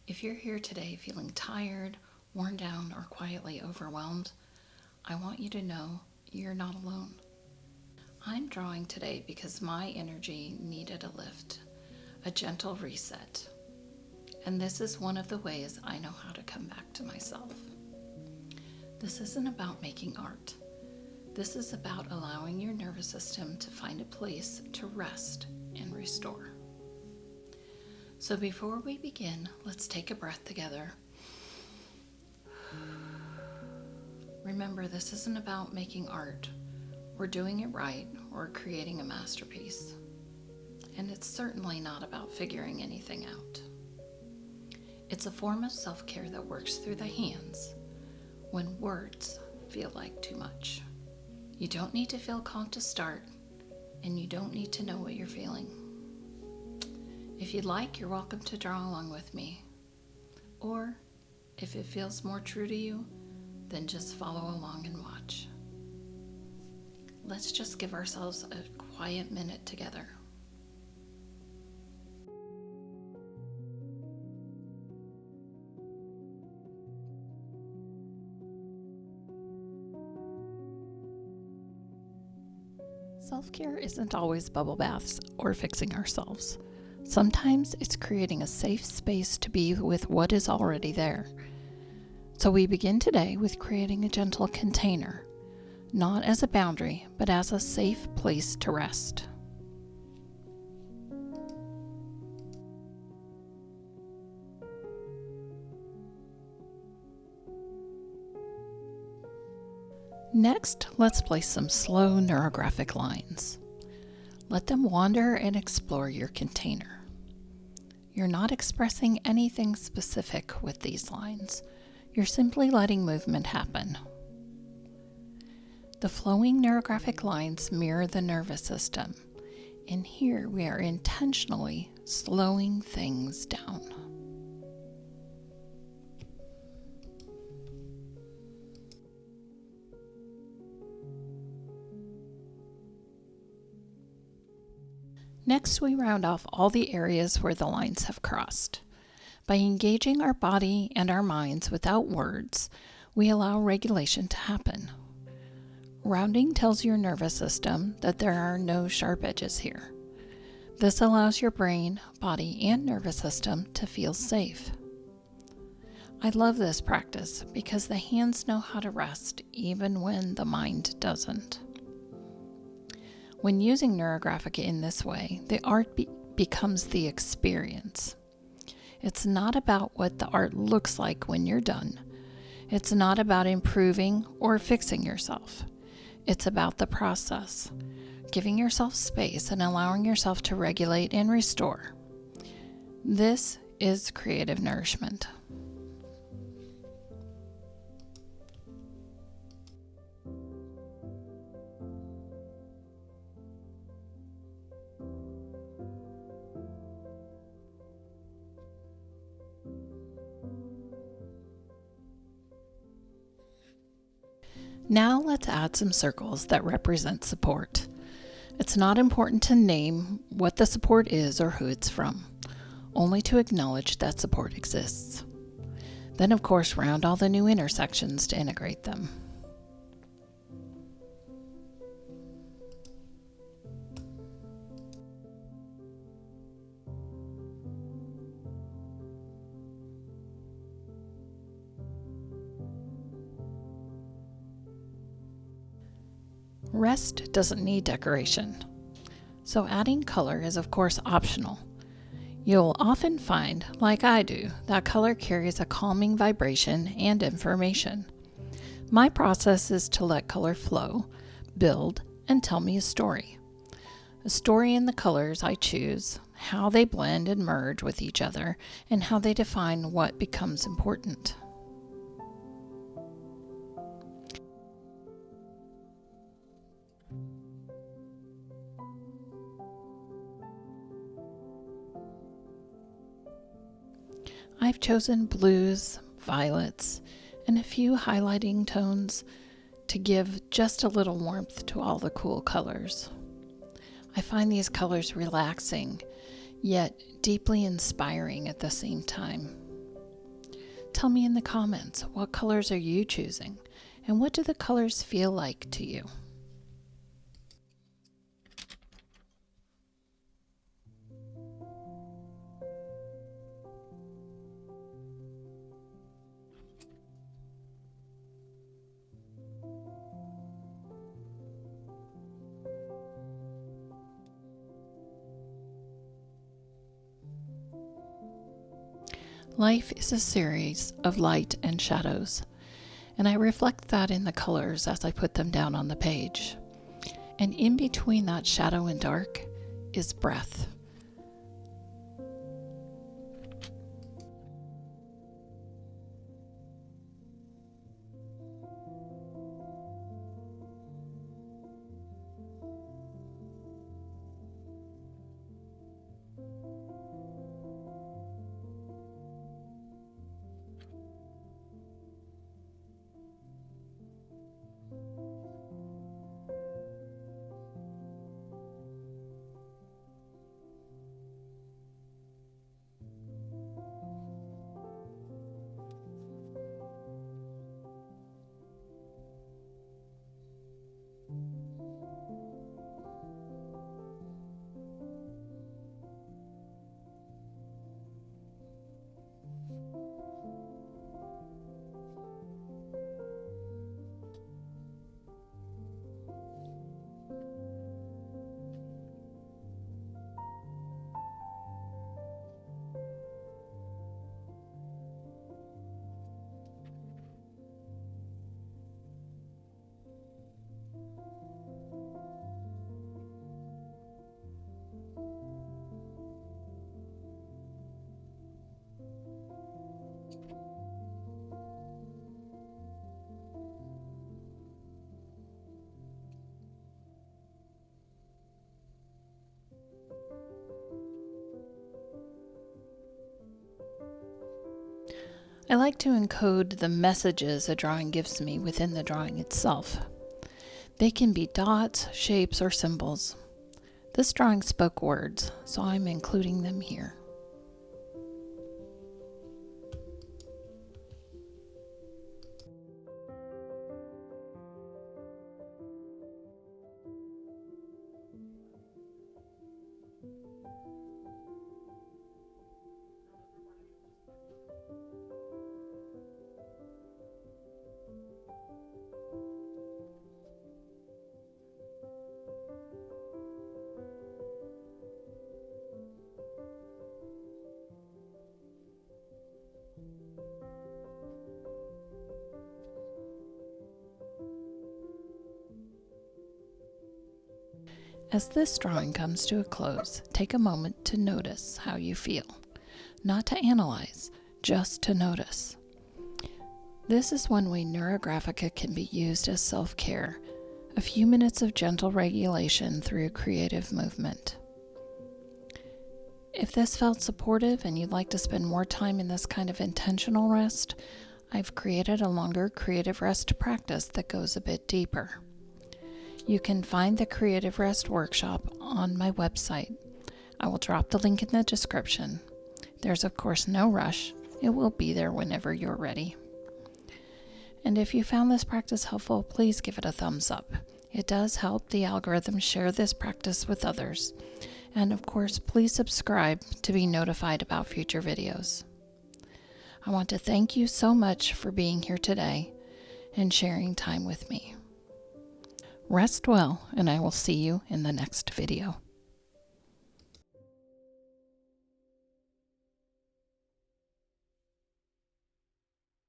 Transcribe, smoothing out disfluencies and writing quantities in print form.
If you're here today feeling tired, worn down, or quietly overwhelmed, I want you to know you're not alone. I'm drawing today because my energy needed a lift, a gentle reset. And this is one of the ways I know how to come back to myself. This isn't about making art. This is about allowing your nervous system to find a place to rest and restore. So before we begin, let's take a breath together. Remember, this isn't about making art or doing it right or creating a masterpiece. And it's certainly not about figuring anything out. It's a form of self-care that works through the hands when words feel like too much. You don't need to feel called to start, and you don't need to know what you're feeling. If you'd like, you're welcome to draw along with me. Or, if it feels more true to you, then just follow along and watch. Let's just give ourselves a quiet minute together. Self-care isn't always bubble baths or fixing ourselves. Sometimes it's creating a safe space to be with what is already there. So we begin today with creating a gentle container, not as a boundary, but as a safe place to rest. Next, let's place some slow neurographic lines. Let them wander and explore your container. You're not expressing anything specific with these lines. You're simply letting movement happen. The flowing neurographic lines mirror the nervous system, and here we are intentionally slowing things down. Next, we round off all the areas where the lines have crossed. By engaging our body and our minds without words, we allow regulation to happen. Rounding tells your nervous system that there are no sharp edges here. This allows your brain, body, and nervous system to feel safe. I love this practice because the hands know how to rest even when the mind doesn't. When using Neurographica in this way, the art becomes the experience. It's not about what the art looks like when you're done. It's not about improving or fixing yourself. It's about the process, giving yourself space and allowing yourself to regulate and restore. This is creative nourishment. Now let's add some circles that represent support. It's not important to name what the support is or who it's from, only to acknowledge that support exists. Then, of course, round all the new intersections to integrate them. Rest doesn't need decoration, so adding color is of course optional. You'll often find, like I do, that color carries a calming vibration and information. My process is to let color flow, build, and tell me a story. A story in the colors I choose, how they blend and merge with each other, and how they define what becomes important. I've chosen blues, violets, and a few highlighting tones to give just a little warmth to all the cool colors. I find these colors relaxing, yet deeply inspiring at the same time. Tell me in the comments, what colors are you choosing? And what do the colors feel like to you? Life is a series of light and shadows, and I reflect that in the colors as I put them down on the page. And in between that shadow and dark is breath. I like to encode the messages a drawing gives me within the drawing itself. They can be dots, shapes, or symbols. This drawing spoke words, so I'm including them here. As this drawing comes to a close, take a moment to notice how you feel. Not to analyze, just to notice. This is one way Neurographica can be used as self-care, a few minutes of gentle regulation through creative movement. If this felt supportive and you'd like to spend more time in this kind of intentional rest, I've created a longer creative rest practice that goes a bit deeper. You can find the Creative Rest Workshop on my website. I will drop the link in the description. There's of course no rush. It will be there whenever you're ready. And if you found this practice helpful, please give it a thumbs up. It does help the algorithm share this practice with others. And of course, please subscribe to be notified about future videos. I want to thank you so much for being here today and sharing time with me. Rest well, and I will see you in the next video.